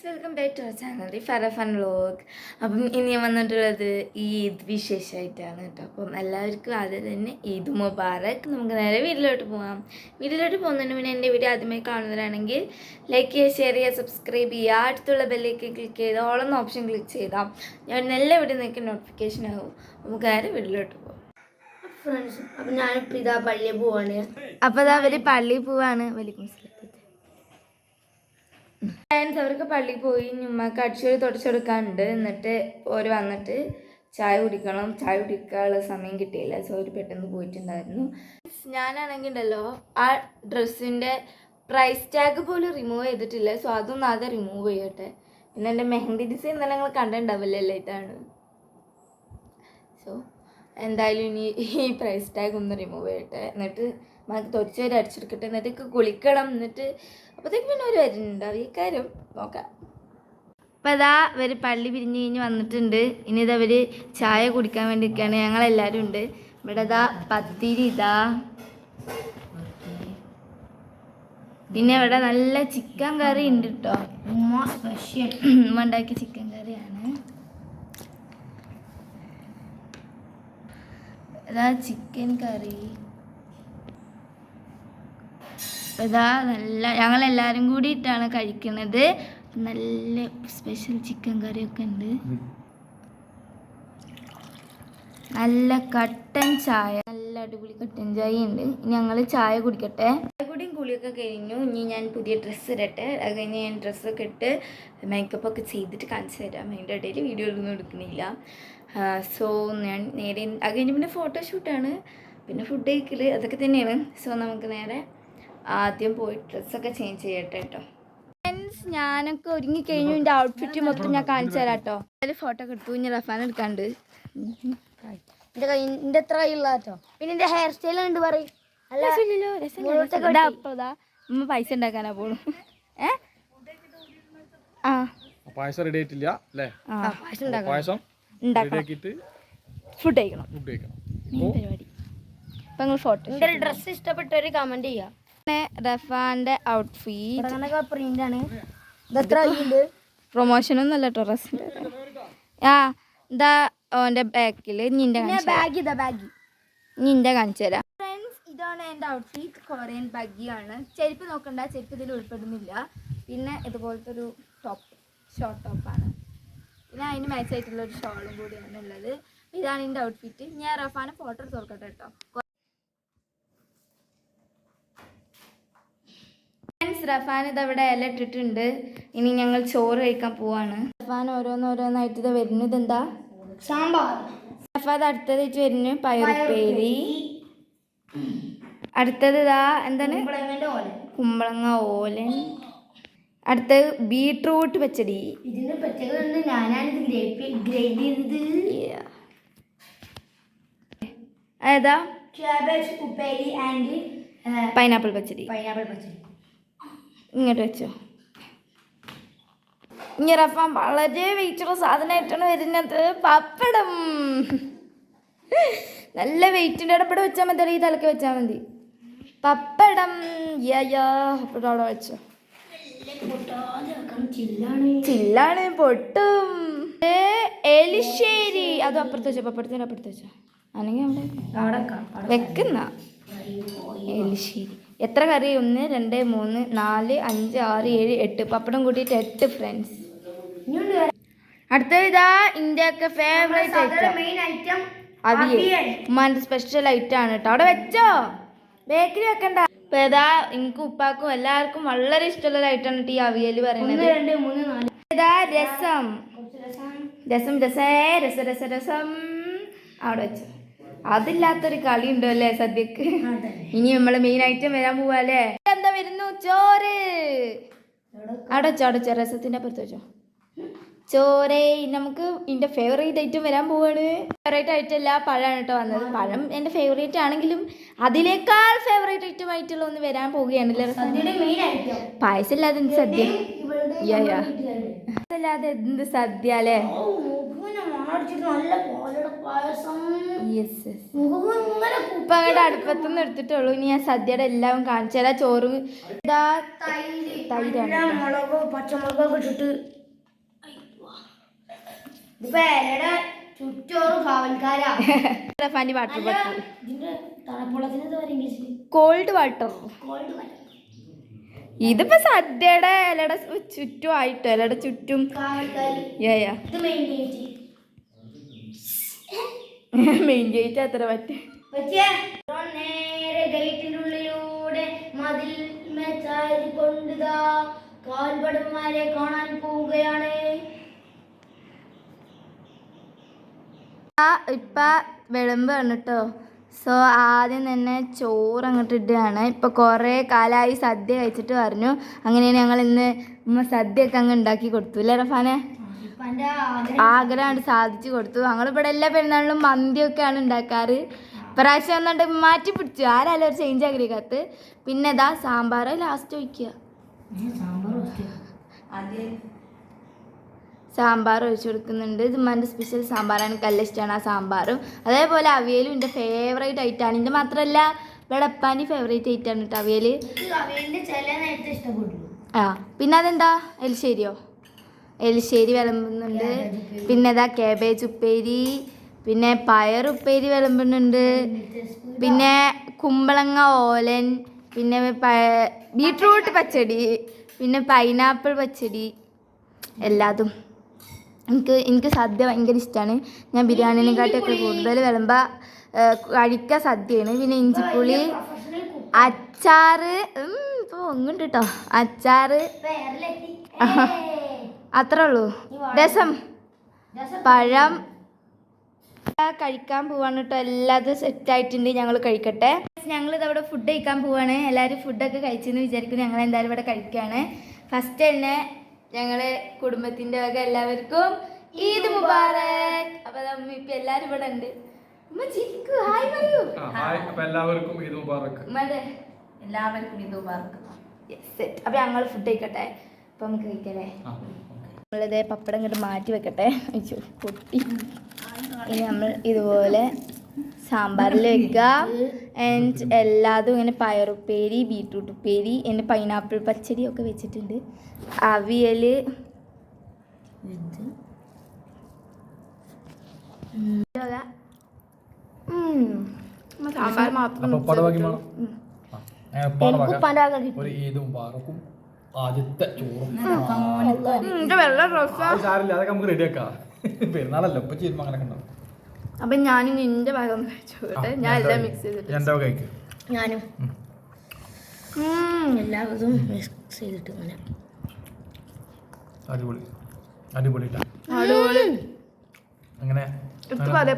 Welcome back to our channel ഫറഫൻ vlog. അപ്പം ഇനി ഞാൻ വന്നിട്ടുള്ളത് ഈദ് വിശേഷമായിട്ടാണ് കേട്ടോ. അപ്പം എല്ലാവർക്കും ആദ്യം തന്നെ ഈദ് മുബാറക്. നമുക്ക് നേരെ വീട്ടിലോട്ട് പോകാം. വീട്ടിലോട്ട് പോകുന്നതിന് മുന്നേ എൻ്റെ വീഡിയോ ആദ്യമായി കാണുന്നവരാണെങ്കിൽ ലൈക്ക് ചെയ്യുക, ഷെയർ ചെയ്യുക, സബ്സ്ക്രൈബ് ചെയ്യുക. അടുത്തുള്ള ബെല്ലേക്ക് ക്ലിക്ക് ചെയ്ത് ഓളെന്ന ഓപ്ഷൻ ക്ലിക്ക് ചെയ്താൽ ഞാൻ നല്ല വീഡിയോ നിങ്ങൾക്ക് നോട്ടിഫിക്കേഷൻ ആകും. നമുക്ക് നേരെ വീട്ടിലോട്ട് പോകാം. ഫ്രണ്ട്സ്, അപ്പം ഞാനിപ്പോൾ ഇതാ പള്ളിയിൽ പോവാണ്. അപ്പോൾ അതാ അവർ പള്ളിയിൽ പോവാണ്. വലിയ ഫ്രണ്ട്സ് അവർക്ക് പള്ളിയിൽ പോയി ഉമ്മക്ക് അടിച്ചൊരു തുടച്ചെടുക്കാനുണ്ട്. എന്നിട്ട് ഓര് വന്നിട്ട് ചായ കുടിക്കണം. ചായ കുടിക്കാനുള്ള സമയം കിട്ടിയില്ല, സോ അവർ പെട്ടെന്ന് പോയിട്ടുണ്ടായിരുന്നു. ഞാനാണെങ്കിൽ ഉണ്ടല്ലോ ആ ഡ്രസ്സിൻ്റെ പ്രൈസ് ടാഗ് പോലും റിമൂവ് ചെയ്തിട്ടില്ല. സോ അതൊന്നും ആദ്യം റിമൂവ് ചെയ്യട്ടെ. പിന്നെ എൻ്റെ മെഹന്തി ഡിസൈൻ തന്നെ നിങ്ങൾ കണ്ടിട്ടുണ്ടാവില്ലല്ലോ, ഇതാണ്. സോ എന്തായാലും ഇനി ഈ പ്രൈസ് ടാഗ് ഒന്ന് റിമൂവ് ചെയ്യട്ടെ. എന്നിട്ട് നമുക്ക് തൊച്ച് വരെ അടിച്ചെടുക്കട്ടെ. എന്നിട്ട് കുളിക്കണം. എന്നിട്ട് അപ്പോഴത്തേക്ക് പിന്നെ ഒരു വരുന്നുണ്ടാവും. ഈ കാര്യം നോക്കാം. അപ്പം അതാ ഇവർ പള്ളി പിരിഞ്ഞ് കഴിഞ്ഞ് വന്നിട്ടുണ്ട്. ഇനി ഇതവർ ചായ കുടിക്കാൻ വേണ്ടി നിൽക്കുകയാണ്. ഞങ്ങളെല്ലാവരും ഉണ്ട് ഇവിടെ. ഇതാ പത്തിരി, ഇതാ പിന്നെ ഇവിടെ നല്ല ചിക്കൻ കറി ഉണ്ട് കേട്ടോ. ഉമ്മ ഉണ്ടാക്കിയ ചിക്കൻ കറിയാണ്. ഇതാ ചിക്കൻ കറി. ഇതാ നല്ല ഞങ്ങളെല്ലാവരും കൂടിയിട്ടാണ് കഴിക്കുന്നത്. നല്ല സ്പെഷ്യൽ ചിക്കൻ കറിയൊക്കെ ഉണ്ട്. നല്ല കട്ടൻ ചായ, നല്ല അടിപൊളി കട്ടൻ ചായ ഉണ്ട്. ഇനി ഞങ്ങൾ ചായ കുടിക്കട്ടെ. ചായ കൂടിയും കുളിയൊക്കെ കഴിഞ്ഞു. ഇനി ഞാൻ പുതിയ ഡ്രസ്സ് ഇടട്ടെ. അത് കഴിഞ്ഞ് ഞാൻ ഡ്രസ്സൊക്കെ ഇട്ട് മേക്കപ്പൊക്കെ ചെയ്തിട്ട് കാണിച്ചു തരാം. അതിൻ്റെ ഇടയിൽ വീഡിയോ ഒന്നും എടുക്കുന്നില്ല. സോ ഞാൻ നേരെ അത് കഴിഞ്ഞ് പിന്നെ ഫോട്ടോഷൂട്ടാണ്, പിന്നെ ഫുഡ് കഴിക്കൽ, അതൊക്കെ തന്നെയാണ്. സോ നമുക്ക് നേരെ ആദ്യം പോയി ഡ്രസ്സൊക്കെ ചേഞ്ച് ചെയ്യട്ടെ കേട്ടോ. ഫ്രണ്ട്സ്, ഞാനൊക്കെ ഒരുങ്ങിക്കഴിഞ്ഞു. എൻ്റെ ഔട്ട്ഫിറ്റ് മൊത്തം ഞാൻ കാണിച്ചു തരാം കേട്ടോ. അതിൽ ഫോട്ടോ ഒക്കെ എടുത്തു. ഇനി റഫാൻ എടുക്കാണ്ട്. എൻ്റെ എത്ര കൈയുള്ള കേട്ടോ. പിന്നെ എൻ്റെ ഹെയർ സ്റ്റൈൽ ഉണ്ട് പറയും. ഉമ്മ പൈസ ഉണ്ടാക്കാനാ പോണു. പായസം റെഡി ആയിട്ടില്ല അല്ലേ? പായസം ഫുഡ് കഴിക്കണം പരിപാടി. അപ്പൊ നിങ്ങൾ ഫോട്ടോ ഡ്രസ്സ് ഇഷ്ടപ്പെട്ടവര് കമന്റ് ചെയ്യാം. റഫാന്റെ ഔട്ട്ഫിറ്റ് പ്രിന്റ് ആണ്. പ്രൊമോഷനൊന്നും അല്ല കേട്ടോ ഡ്രസ്സിന്റെ. ഇതാ ഓന്റെ ബാക്കിൽ നിന്റെ കാണിച്ചു തരാം. ഫ്രണ്ട്സ്, ഇതാണ് എൻ്റെ ഔട്ട്ഫിറ്റ്. കൊറിയൻ ബഗ്ഗിയാണ്. ചെരുപ്പ് നോക്കണ്ട, ചെരുപ്പ് ഇതിൽ ഉൾപ്പെടുന്നില്ല. പിന്നെ ഇതുപോലത്തെ ഒരു ടോപ്പ്, ഷോർട്ട് ടോപ്പാണ്. പിന്നെ അതിന് മാച്ച് ആയിട്ടുള്ള ഒരു ഷോളും കൂടിയാണ് ഉള്ളത്. ഇതാണ് എൻ്റെ ഔട്ട്ഫിറ്റ്. ഞാൻ റഫാനെ ഫോട്ടോ തുറക്കട്ടെ കേട്ടോ. ഫ്രണ്ട്സ്, റഫാൻ ഇതവിടെ ഇല ഇട്ടിട്ടുണ്ട്. ഇനി ഞങ്ങൾ ചോറ് കഴിക്കാൻ പോവാണ്. റഫാൻ ഓരോന്നായിട്ട് ഇത് വരുന്നത് എന്താ? സാമ്പാർ. റഫാൻ അടുത്തതായിട്ട് വരുന്നു പയറുപ്പേരി. അടുത്തത് ഇതാ എന്താണ്? കുമ്പളങ്ങ ഓലൻ. അടുത്തത് ബീട്രൂട്ട് പച്ചടി. ഇതിന്റെ പ്രത്യേകത ഞാനാണ് ഗ്രേഡ് ചെയ്തത്. ഏതാ? ക്യാബേജ് ഉപ്പേരി ആൻഡ് പൈനാപ്പിൾ പച്ചടി. ഇങ്ങോട്ട് വെച്ചോ. ഇനി റഫാൻ വളരെ വെയിറ്റുള്ള സാധനമായിട്ടാണ് വരുന്നത്. പപ്പടം. നല്ല വെയിറ്റിൻ്റെ ഇടപെടെ വെച്ചാൽ മതി, ഈ തലക്ക് വെച്ചാൽ മതി. പപ്പടം. പപ്പടം അവിടെ വെച്ചോ. ചില്ലാണ്, പൊട്ടും. എലിശ്ശേരി. അതും അപ്പുറത്ത് വെച്ചോ. പപ്പടത്തിന് അപ്പുറത്ത് വെച്ചോ. അല്ലെങ്കിൽ അവിടെ വെക്കുന്ന എലിശ്ശേരി. എത്ര കറി? 1 2 3 4 5 6 7 8. പപ്പടം കൂട്ടിയിട്ട് 8 ഫ്രണ്ട്സ്. അടുത്തത് ഇതാ ഇന്ത്യക്ക് ഫേവറേറ്റ് ഐറ്റം അവിയൽ. ഉമ്മാൻ്റെ സ്പെഷ്യൽ ഐറ്റം ആണ് കേട്ടോ. അവിടെ വെച്ചോ, ബേക്കറി വെക്കണ്ട. ഇപ്പം ഏതാ എനിക്കും ഉപ്പാക്കും എല്ലാവർക്കും വളരെ ഇഷ്ടമുള്ള ഐറ്റമാണ് ഈ അവിയൽ പറയുന്നത്. ഏതാ? രസം. അവിടെ വെച്ചോ. അതില്ലാത്തൊരു കളി ഉണ്ടോ അല്ലേ സദ്യക്ക്? ഇനി നമ്മള് മെയിൻ ഐറ്റം വരാൻ പോവാല്ലേ. എന്താ വരുന്നു? ചോറ്. അവിടെ വെച്ചോ. രസത്തിന്റെ അപ്പുറത്ത് വെച്ചോ. ചോറ്. നമുക്ക് എൻ്റെ ഫേവറേറ്റ് ഐറ്റം വരാൻ പോവാണ്. ഫേവറേറ്റ് ഐറ്റം അല്ല, പഴമാണ് കേട്ടോ വന്നത്. പഴം എൻ്റെ ഫേവറേറ്റ് ആണെങ്കിലും അതിനേക്കാൾ ഫേവറേറ്റ് ഐറ്റം ആയിട്ടുള്ള ഒന്ന് വരാൻ പോവുകയാണല്ലേ. പായസം ഇല്ലാതെ എന്ത് സദ്യ? അല്ലാതെ എന്ത് സദ്യ അല്ലേ? പായസം യെസ് യെസ്. മുഖം ഇങ്ങനെ ഇപ്പൊ അങ്ങോട്ട് അടുപ്പത്തുനിന്ന് എടുത്തിട്ടുള്ളൂ. ഇനി ഞാൻ സദ്യയുടെ എല്ലാം കാണിച്ചു തരാം. ചോറ് ഇതാ തൈരാണ് നല്ല മുളക് പച്ചമുളകൊക്കെ ഇട്ടിട്ട് ഇതിപ്പോ ഇലയുടെ ചുറ്റോറ് കാവൽക്കാരാ. ഫാൻറ്റി വാട്ടർ ബോട്ടിൽ, ഇതിന്റെ തണുപ്പുള്ളതിന് എന്താ പറയുക ഇംഗ്ലീഷിൽ? Called water. Called water. ഇതിപ്പോ സദ്യയുടെ ഇലയുടെ ചുറ്റും ആയിട്ടോ, ഇലയുടെ ചുറ്റും. കാവൽക്കാരി. യാ ഇത് മെയിൻ ഗേറ്റ്. മെയിൻ ഗേറ്റ് അത്ര പറ്റേ. പക്ഷേ നേരെ ഗേറ്റിനുള്ളിലൂടെ മതിൽ കൊണ്ടുതാ കാൽപടന്മാരെ കാണാൻ പോവുകയാണ്. ഇപ്പൊ വിളമ്പാണ് കേട്ടോ. സോ ആദ്യം തന്നെ ചോറ് അങ്ങോട്ട് ഇടുകയാണ്. ഇപ്പോൾ കുറേ കാലമായി സദ്യ കഴിച്ചിട്ട് പറഞ്ഞു. അങ്ങനെയാണ് ഞങ്ങൾ ഇന്ന് സദ്യയൊക്കെ അങ്ങ് ഉണ്ടാക്കി കൊടുത്തു അല്ലേ റഫാനെ? ആഗ്രഹം സാധിച്ചു കൊടുത്തു. ഞങ്ങളിവിടെ എല്ലാ പെരുന്നാളിലും മന്തിയൊക്കെയാണ് ഉണ്ടാക്കാറ്. പ്രാവശ്യം വന്നിട്ട് മാറ്റി പിടിച്ചു. ആരാലും ഒരു ചേഞ്ച് ആഗ്രഹിക്കാത്ത. പിന്നെ ഇതാ സാമ്പാർ ലാസ്റ്റ് ഒഴിക്കുക. സാമ്പാർ ഒഴിച്ചു കൊടുക്കുന്നുണ്ട്. ഇത് ഉമ്മാൻ്റെ സ്പെഷ്യൽ സാമ്പാറാണ്. എനിക്ക് നല്ല ഇഷ്ടമാണ് ആ സാമ്പാറും. അതേപോലെ അവിയലും എൻ്റെ ഫേവറേറ്റ് ആയിട്ടാണ്. എൻ്റെ മാത്രമല്ല വെടപ്പാൻ്റെ ഫേവറേറ്റ് ആയിട്ടാണ് കേട്ടോ അവിയൽ. ആ പിന്നെ അതെന്താ എലിശ്ശേരിയോ? എലിശ്ശേരി വിളമ്പുന്നുണ്ട്. പിന്നെ ഇതാ കാബേജ് ഉപ്പേരി, പിന്നെ പയറുപ്പേരി വിളമ്പുന്നുണ്ട്, പിന്നെ കുമ്പളങ്ങ ഓലൻ, പിന്നെ ബീട്രൂട്ട് പച്ചടി, പിന്നെ പൈനാപ്പിൾ പച്ചടി, എല്ലാതും. എനിക്ക് സദ്യ ഭയങ്കര ഇഷ്ടമാണ്. ഞാൻ ബിരിയാണിനെക്കാട്ടൊക്കെ കൂടുതൽ വിളമ്പ കഴിക്കുക സദ്യയാണ്. പിന്നെ ഇഞ്ചിപ്പുളി, അച്ചാറ്, ഇപ്പോൾ ഒന്നുണ്ട് കേട്ടോ അച്ചാറ്, അത്രേ ഉള്ളൂ. രസം, പഴം. കഴിക്കാൻ പോവാണ് കേട്ടോ. എല്ലാതും സെറ്റായിട്ടുണ്ട്. ഞങ്ങൾ കഴിക്കട്ടെ. ഞങ്ങളിത് അവിടെ ഫുഡ് കഴിക്കാൻ പോവാണ്. എല്ലാവരും ഫുഡൊക്കെ കഴിച്ചെന്ന് വിചാരിക്കുന്നു. ഞങ്ങൾ എന്തായാലും ഇവിടെ കഴിക്കുകയാണ്. ഫസ്റ്റ് തന്നെ ഞങ്ങള് കുടുംബത്തിന്റെ വക എല്ലാവർക്കും ഈദ് മുബാറക്. അപ്പൊ അമ്മ ഇപ്പൊ എല്ലാരും ഇവിടെ ഉണ്ട്. എല്ലാവർക്കും ഈദ് മുബാറക്. എല്ലാവർക്കും ഈദ് മുബാറക്. അപ്പൊ ഞങ്ങൾ ഫുഡ് കഴിക്കട്ടെ. അപ്പൊ നമുക്ക് കഴിക്കല്ലേ? നമ്മളിതേ പപ്പടം ഇങ്ങോട്ട് മാറ്റി വെക്കട്ടെ. പൊട്ടി. ഇനി നമ്മൾ ഇതുപോലെ സാമ്പാറിൽ വെക്കുക. ആൻഡ് എല്ലാതും ഇങ്ങനെ പയറുപ്പേരി, ബീട്രൂട്ട് ഉപ്പേരി, എൻ്റെ പൈനാപ്പിൾ പച്ചടി ഒക്കെ വെച്ചിട്ടുണ്ട്. അവിയൽ, സാമ്പാർ മാത്രം. ഒരു ഈദ് മുബാറക്കും ആദ്യത്തെ ചോറും. അതൊക്കെ നമുക്ക് റെഡിയാക്കാം. പെരുന്നാളല്ലോ ഇപ്പൊ ചെയ്യുമ്പോ അങ്ങനെ ഉണ്ടാവും. അപ്പൊ ഞാനും നിന്റെ ഭാഗം കഴിച്ചോട്ടെ. ഞാൻ എല്ലാം മിക്സ് ചെയ്തിട്ട് എന്റെ കഴിക്കും. ഞാനും എല്ലാവരും മിക്സ് ചെയ്തിട്ട് ഇങ്ങനെ അടിപൊളി അടിപൊളിട്ടാ. അടിപൊളി. അങ്ങനെ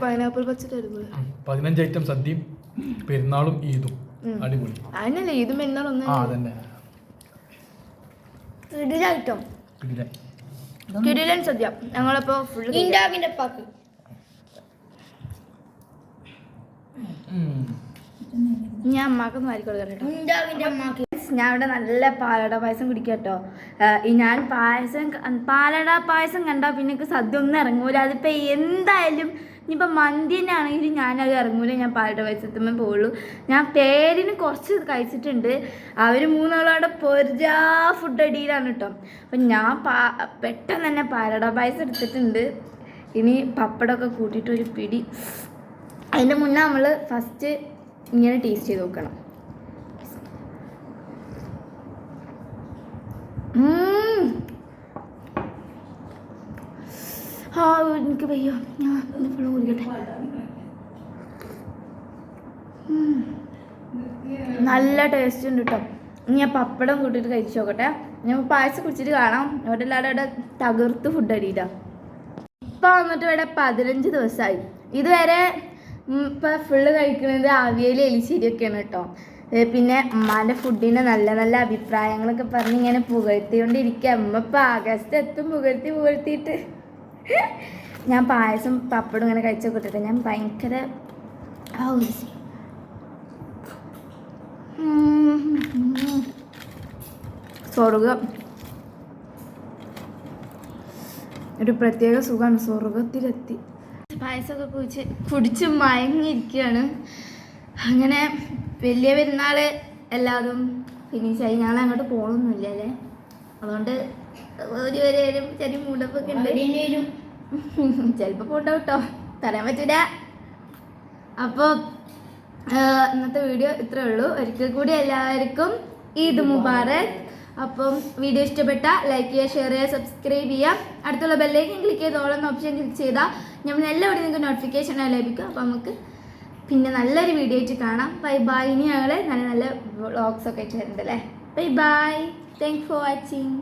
പൈനാപ്പിൾ പച്ചടി അടിപൊളി. 15 ഐറ്റം സദ്യയും പെരുന്നാളും ഈദും അടിപൊളി. അതിനല്ലേ ഈദും പെരുന്നാളൊന്നും. അതന്നെ കിടിലൻ സദ്യ. ഞങ്ങളിപ്പോ ഫുള്ള് ഞാൻ അമ്മാക്കൊന്നും വാരി കൊടുക്കാം കേട്ടോ. ഞാൻ ഇവിടെ നല്ല പാലട പായസം കുടിക്കാം കേട്ടോ. ഞാൻ പാലട പായസം കണ്ടാൽ പിന്നെ എനിക്ക് സദ്യ ഒന്നും ഇറങ്ങൂല. അതിപ്പോൾ എന്തായാലും ഇനിയിപ്പോൾ മന്തി തന്നെ ആണെങ്കിലും ഞാനത് ഇറങ്ങൂല. ഞാൻ പാലട പായസത്തുമ്പോൾ പോവുള്ളൂ. ഞാൻ പേരിന് കുറച്ച് കഴിച്ചിട്ടുണ്ട്. അവർ മൂന്നാളോടെ പൊരിജാ ഫുഡ് അടിയിലാണ് കേട്ടോ. അപ്പം ഞാൻ പെട്ടെന്ന് തന്നെ പാലട പായസം എടുത്തിട്ടുണ്ട്. ഇനി പപ്പടമൊക്കെ കൂട്ടിയിട്ട് ഒരു പിടി. അതിൻ്റെ മുന്നേ നമ്മൾ ഫസ്റ്റ് ഇങ്ങനെ ടേസ്റ്റ് ചെയ്ത് നോക്കണം. എനിക്ക് വയ്യോ. ഞാൻ ഫുള്ളും കുടിക്കട്ടെ. നല്ല ടേസ്റ്റ് ഉണ്ട് കേട്ടോ. ഞാൻ പപ്പടം കൂട്ടിയിട്ട് കഴിച്ചു നോക്കട്ടെ. ഞാൻ പായസം കുടിച്ചിട്ട് കാണാം. ഇവിടെ എല്ലാവരും ഇവിടെ തകർത്ത് ഫുഡ് അടിയില്ല. ഇപ്പം വന്നിട്ട് ഇവിടെ 15 ദിവസമായി. ഇതുവരെ ഇപ്പം ഫുള്ള് കഴിക്കുന്നത് അവിയൽ എലിശ്ശേരിയൊക്കെയാണ് കേട്ടോ. പിന്നെ അമ്മാൻ്റെ ഫുഡിൻ്റെ നല്ല നല്ല അഭിപ്രായങ്ങളൊക്കെ പറഞ്ഞ് ഇങ്ങനെ പുകഴ്ത്തിക്കൊണ്ടിരിക്കുക. അമ്മ ഇപ്പം ആകാശത്ത് എത്തും പുകഴ്ത്തിയിട്ട്. ഞാൻ പായസം പപ്പടും ഇങ്ങനെ കഴിച്ചൊക്കെ ഇട്ടിട്ട് ഞാൻ ഭയങ്കര സ്വർഗം. ഒരു പ്രത്യേക സുഖമാണ്. സ്വർഗത്തിലെത്തി. പായസമൊക്കെ കുടിച്ച് മയങ്ങിയിരിക്കുകയാണ്. അങ്ങനെ വലിയ പെരുന്നാൾ എല്ലാതും ഫിനിഷായി. ഞങ്ങൾ അങ്ങോട്ട് പോകണമൊന്നുമില്ല അല്ലേ, അതുകൊണ്ട് ഒരു ചെറിയ മൂടപ്പൊക്കെ ഉണ്ട്. ചിലപ്പോൾ പോട്ടോ കേട്ടോ, തരാൻ പറ്റില്ല. അപ്പോൾ ഇന്നത്തെ വീഡിയോ ഇത്രേ ഉള്ളൂ. ഒരിക്കൽ കൂടി എല്ലാവർക്കും ഈദ് മുബാറക്. അപ്പം വീഡിയോ ഇഷ്ടപ്പെട്ട ലൈക്ക് ചെയ്യുക, ഷെയർ ചെയ്യുക, സബ്സ്ക്രൈബ് ചെയ്യുക. അടുത്തുള്ള ബെല്ലൈക്കൻ ക്ലിക്ക് ചെയ്ത് ഓൾ എന്ന ഓപ്ഷൻ ക്ലിക്ക് ചെയ്താൽ നമ്മൾ എല്ലാവരും നിങ്ങൾക്ക് നോട്ടിഫിക്കേഷൻ ലഭിക്കും. അപ്പോൾ നമുക്ക് പിന്നെ നല്ലൊരു വീഡിയോ ആയിട്ട് കാണാം. Bye bye. ഇനി ഞങ്ങൾ നല്ല നല്ല വ്ളോഗ്സൊക്കെ ആയിട്ട് വരുന്നുണ്ട് അല്ലേ. Bye bye. Thanks for watching.